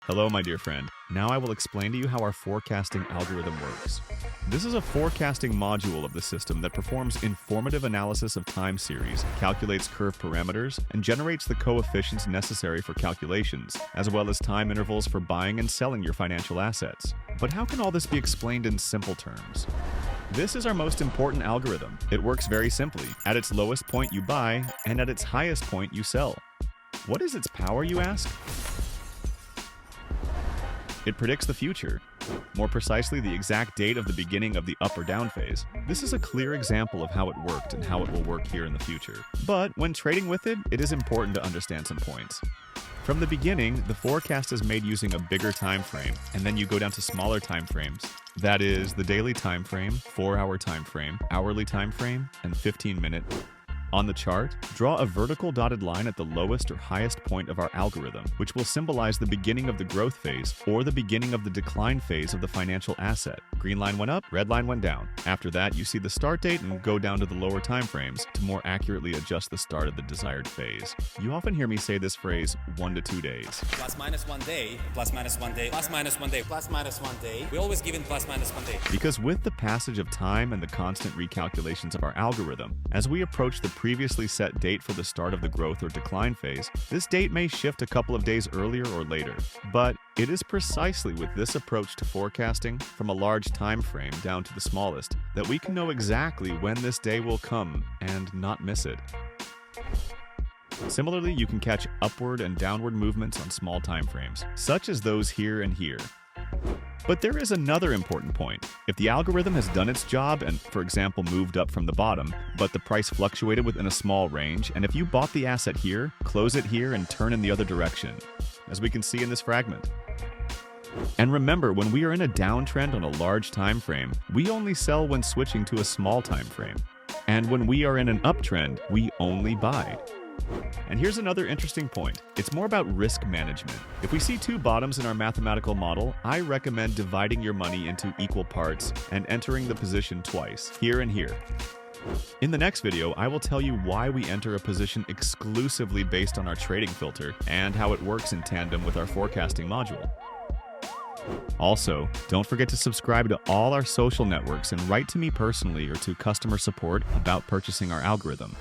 Hello, my dear friend. Now I will explain to you how our forecasting algorithm works. This is a forecasting module of the system that performs informative analysis of time series, calculates curve parameters, and generates the coefficients necessary for calculations, as well as time intervals for buying and selling your financial assets. But how can all this be explained in simple terms? This is our most important algorithm. It works very simply. At its lowest point you buy, and at its highest point you sell. What is its power, you ask? It predicts the future, more precisely the exact date of the beginning of the up or down phase. This is a clear example of how it worked and how it will work here in the future. But when trading with it, it is important to understand some points. From the beginning, the forecast is made using a bigger time frame, and then you go down to smaller time frames. That is the daily time frame, 4-hour time frame, hourly time frame, and 15-minute. On the chart, draw a vertical dotted line at the lowest or highest point of our algorithm, which will symbolize the beginning of the growth phase or the beginning of the decline phase of the financial asset. Green line went up, red line went down. After that, you see the start date and go down to the lower time frames to more accurately adjust the start of the desired phase. You often hear me say this phrase 1 to 2 days. Plus minus 1 day, plus minus 1 day, plus minus 1 day, plus minus 1 day. We always give in plus minus 1 day. Because with the passage of time and the constant recalculations of our algorithm, as we approach the previously set date for the start of the growth or decline phase, this date may shift a couple of days earlier or later. But it is precisely with this approach to forecasting, from a large time frame down to the smallest, that we can know exactly when this day will come and not miss it. Similarly, you can catch upward and downward movements on small time frames, such as those here and here. But there is another important point. If the algorithm has done its job and, for example, moved up from the bottom, but the price fluctuated within a small range, and if you bought the asset here, close it here and turn in the other direction, as we can see in this fragment. And remember, when we are in a downtrend on a large time frame, we only sell when switching to a small time frame. And when we are in an uptrend, we only buy. And here's another interesting point. It's more about risk management. If we see two bottoms in our mathematical model, I recommend dividing your money into equal parts and entering the position twice, here and here. In the next video, I will tell you why we enter a position exclusively based on our trading filter and how it works in tandem with our forecasting module. Also, don't forget to subscribe to all our social networks and write to me personally or to customer support about purchasing our algorithm.